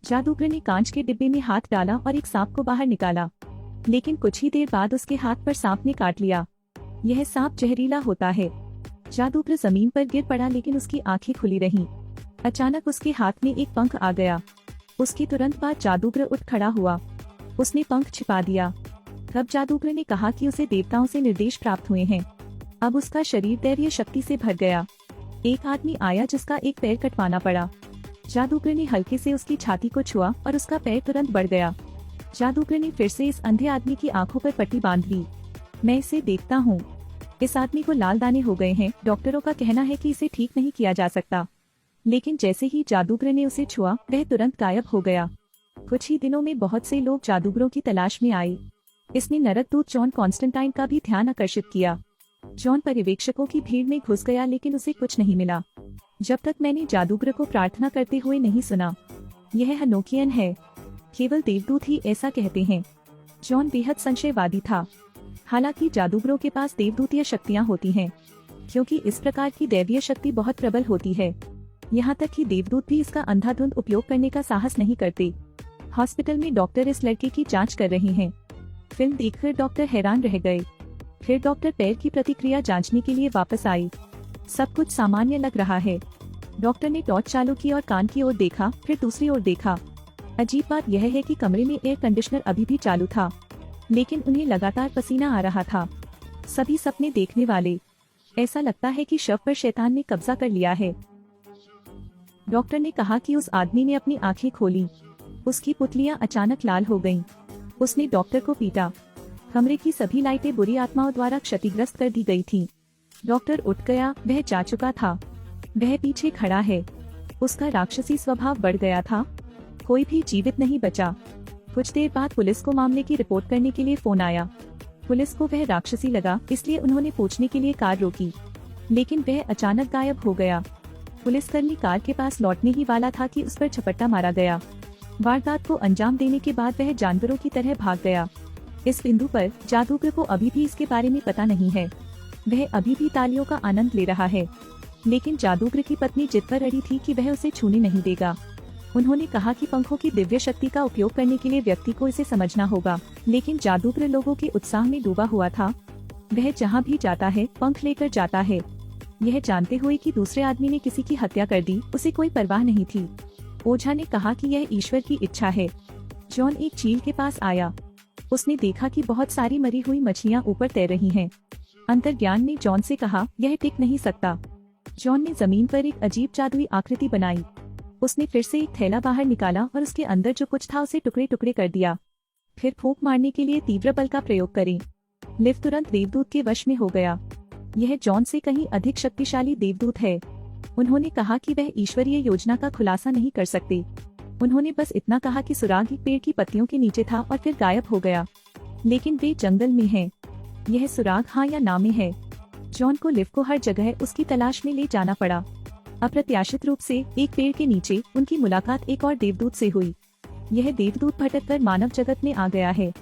जादूगर ने कांच के डिब्बे में हाथ डाला और एक सांप को बाहर निकाला, लेकिन कुछ ही देर बाद उसके हाथ पर सांप ने काट लिया। यह सांप जहरीला होता है। जादूगर जमीन पर गिर पड़ा, लेकिन उसकी आंखें खुली रहीं। अचानक उसके हाथ में एक पंख आ गया। उसके तुरंत बाद जादूगर उठ खड़ा हुआ। उसने पंख छिपा दिया। तब जादूगर ने कहा कि उसे देवताओं से निर्देश प्राप्त हुए हैं। अब उसका शरीर दैवीय शक्ति से भर गया। एक आदमी आया जिसका एक पैर कटवाना पड़ा। जादूगर ने हल्के से उसकी छाती को छुआ और उसका पैर तुरंत बढ़ गया। जादूगर ने फिर से इस अंधे आदमी की आंखों पर पट्टी बांध ली। मैं इसे देखता हूँ। इस आदमी को लाल दाने हो गए हैं। डॉक्टरों का कहना है कि इसे ठीक नहीं किया जा सकता, लेकिन जैसे ही जादूगर ने उसे छुआ, वह तुरंत गायब हो गया। कुछ ही दिनों में बहुत से लोग जादूगरों की तलाश में आए। इसने नरकदूत जॉन कॉन्स्टेंटाइन का भी ध्यान आकर्षित किया। जॉन पर्यवेक्षकों की भीड़ में घुस गया, लेकिन उसे कुछ नहीं मिला, जब तक मैंने जादूगर को प्रार्थना करते हुए नहीं सुना। यह हनोकियन है। केवल देवदूत ही ऐसा कहते हैं। जॉन बेहद संशयवादी था। हालांकि जादूगरों के पास देवदूतीय शक्तियां होती हैं, क्योंकि इस प्रकार की दैवीय शक्ति बहुत प्रबल होती है। यहाँ तक कि देवदूत भी इसका अंधाधुंध उपयोग करने का साहस नहीं करते। हॉस्पिटल में डॉक्टर इस लड़के की जांच कर रहे हैं। फिल्म देखकर डॉक्टर हैरान रह गए। फिर डॉक्टर पैर की प्रतिक्रिया जांचने के लिए वापस आई। सब कुछ सामान्य लग रहा है। डॉक्टर ने टॉर्च चालू की और कान की ओर देखा, फिर दूसरी ओर देखा। अजीब बात यह है कि कमरे में एयर कंडीशनर अभी भी चालू था, लेकिन उन्हें लगातार पसीना आ रहा था। सभी सपने देखने वाले। ऐसा लगता है कि शव पर शैतान ने कब्जा कर लिया है। डॉक्टर ने कहा कि उस आदमी ने अपनी आंखें खोली। उसकी पुतलियां अचानक लाल हो गईं। उसने डॉक्टर को पीटा। कमरे की सभी लाइटें बुरी आत्माओं द्वारा क्षतिग्रस्त कर दी गई थीं। डॉक्टर उठ गया। वह जा चुका था। वह पीछे खड़ा है। उसका राक्षसी स्वभाव बढ़ गया था। कोई भी जीवित नहीं बचा। कुछ देर बाद पुलिस को मामले की रिपोर्ट करने के लिए फोन आया। पुलिस को वह राक्षसी लगा, इसलिए उन्होंने पूछने के लिए कार रोकी, लेकिन वह अचानक गायब हो गया। पुलिसकर्मी कार के पास लौटने ही वाला था कि उस पर झपट्टा मारा गया। वारदात को अंजाम देने के बाद वह जानवरों की तरह भाग गया। इस बिंदु पर जादूगर को अभी भी इसके बारे में पता नहीं है। वह अभी भी तालियों का आनंद ले रहा है, लेकिन जादूगर की पत्नी जिद पर अड़ी थी कि वह उसे छूने नहीं देगा। उन्होंने कहा कि पंखों की दिव्य शक्ति का उपयोग करने के लिए व्यक्ति को इसे समझना होगा, लेकिन जादूगर लोगों के उत्साह में डूबा हुआ था। वह जहाँ भी जाता है पंख लेकर जाता है। यह जानते हुए कि दूसरे आदमी ने किसी की हत्या कर दी, उसे कोई परवाह नहीं थी। ओझा ने कहा कि यह ईश्वर की इच्छा है। जॉन एक झील के पास आया। उसने देखा कि बहुत सारी मरी हुई मछलियाँ ऊपर तैर रही हैं। अंतर्ज्ञान ने जॉन से कहा, यह टिक नहीं सकता। जॉन ने जमीन पर एक अजीब जादुई आकृति बनाई। उसने फिर से एक थैला बाहर निकाला और उसके अंदर जो कुछ था उसे टुकड़े टुकड़े कर दिया। फिर फूंक मारने के लिए तीव्र बल का प्रयोग करें। लिव तुरंत देवदूत के वश में हो गया। यह जॉन से कहीं अधिक शक्तिशाली देवदूत है। उन्होंने कहा कि वह ईश्वरीय योजना का खुलासा नहीं कर सकते। उन्होंने बस इतना कहा कि सुराग एक पेड़ की पत्तियों के नीचे था और फिर गायब हो गया, लेकिन वे जंगल में हैं। यह सुराग हाँ या ना में है। जॉन को लिव को हर जगह उसकी तलाश में ले जाना पड़ा। अप्रत्याशित रूप से एक पेड़ के नीचे उनकी मुलाकात एक और देवदूत से हुई। यह देवदूत भटककर मानव जगत में आ गया है,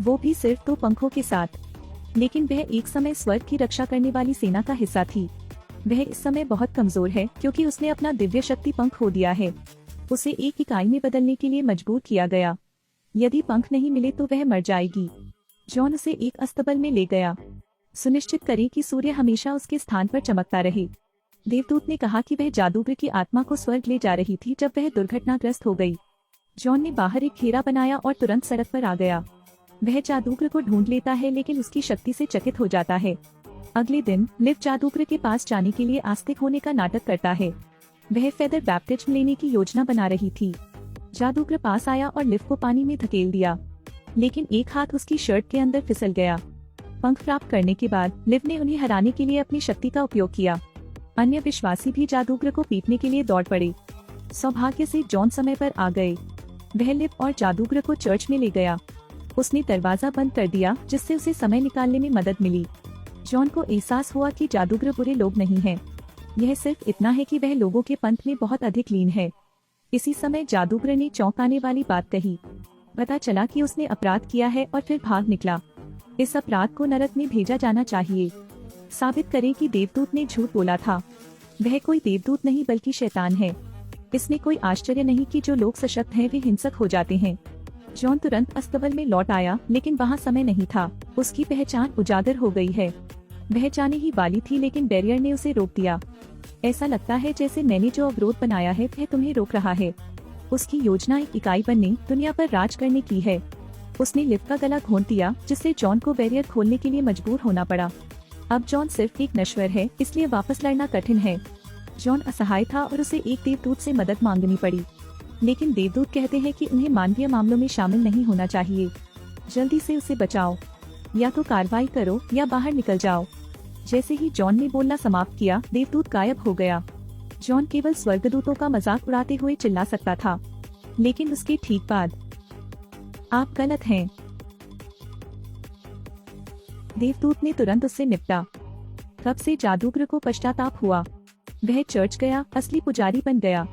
वो भी सिर्फ 2 पंखों के साथ। लेकिन वह एक समय स्वर्ग की रक्षा करने वाली सेना का हिस्सा थी। वह इस समय बहुत कमजोर है, क्योंकि उसने अपना दिव्य शक्ति पंख खो दिया है। उसे एक इकाई में बदलने के लिए मजबूर किया गया। यदि पंख नहीं मिले तो वह मर जाएगी। जॉन उसे एक अस्तबल में ले गया। सुनिश्चित करें कि सूर्य हमेशा उसके स्थान पर चमकता रहे। देवदूत ने कहा कि वह जादूगर की आत्मा को स्वर्ग ले जा रही थी जब वह दुर्घटनाग्रस्त हो गई। जॉन ने बाहर एक घेरा बनाया और तुरंत सड़क पर आ गया। वह जादूगर को ढूंढ लेता है, लेकिन उसकी शक्ति से चकित हो जाता है। अगले दिन लिव जादूगर के पास जाने के लिए आस्तिक होने का नाटक करता है। वह फेदर बैप्टिज्म लेने की योजना बना रही थी। जादूगर पास आया और लिव को पानी में धकेल दिया, लेकिन एक हाथ उसकी शर्ट के अंदर फिसल गया। पंख प्राप्त करने के बाद लिव ने उन्हें हराने के लिए अपनी शक्ति का उपयोग किया। अन्य विश्वासी भी जादूगर को पीटने के लिए दौड़ पड़े। सौभाग्य से जॉन समय पर आ गए। वह लिव और जादूगर को चर्च में ले गया। उसने दरवाजा बंद कर दिया, जिससे उसे समय निकालने में मदद मिली। जॉन को एहसास हुआ कि जादूगर बुरे लोग नहीं हैं। यह सिर्फ इतना है कि वह लोगों के पंथ में बहुत अधिक लीन है। इसी समय जादूगर ने चौंकाने वाली बात कही। पता चला कि उसने अपराध किया है और फिर भाग निकला। इस अपराध को नरक में भेजा जाना चाहिए। साबित करें कि देवदूत ने झूठ बोला था। वह कोई देवदूत नहीं बल्कि शैतान है। इसमें कोई आश्चर्य नहीं कि जो लोग सशक्त हैं वे हिंसक हो जाते हैं। जॉन तुरंत अस्तबल में लौट आया, लेकिन वहाँ समय नहीं था। उसकी पहचान उजागर हो गई है। वह जाने ही वाली थी, लेकिन बैरियर ने उसे रोक दिया। ऐसा लगता है जैसे मैंने जो अवरोध बनाया है वह तुम्हें रोक रहा है। उसकी योजना एक इकाई बनने, दुनिया पर राज करने की है। उसने लिव का गला घोंट दिया, जिससे जॉन को बैरियर खोलने के लिए मजबूर होना पड़ा। अब जॉन सिर्फ एक नश्वर है, इसलिए वापस लड़ना कठिन है। जॉन असहाय था और उसे एक देवदूत से मदद मांगनी पड़ी, लेकिन देवदूत कहते हैं कि उन्हें मानवीय मामलों में शामिल नहीं होना चाहिए। जल्दी से उसे बचाओ, या तो कार्रवाई करो या बाहर निकल जाओ। जैसे ही जॉन ने बोलना समाप्त किया, देवदूत गायब हो गया। जॉन केवल स्वर्गदूतों का मजाक उड़ाते हुए चिल्ला सकता था, लेकिन उसके ठीक बाद, आप गलत हैं। देवदूत ने तुरंत उससे निपटा। तब से जादूगर को पश्चाताप हुआ। वह चर्च गया, असली पुजारी बन गया।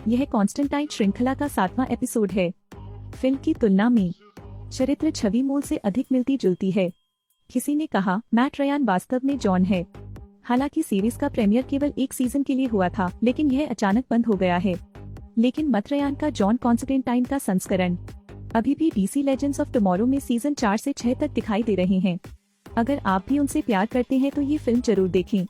यह कॉन्स्टेंटाइन श्रृंखला का 7वां एपिसोड है। फिल्म की तुलना में चरित्र छवि मूल से अधिक मिलती जुलती है। किसी ने कहा मैट रयान वास्तव में जॉन है। हालांकि सीरीज का प्रीमियर केवल एक सीजन के लिए हुआ था, लेकिन यह अचानक बंद हो गया है। लेकिन मैट रयान का जॉन कॉन्स्टेंटाइन का संस्करण अभी भी डीसी लेजेंड्स ऑफ टुमारो में सीजन 4 से 6 तक दिखाई दे रहे हैं। अगर आप भी उनसे प्यार करते हैं तो ये फिल्म जरूर देखें।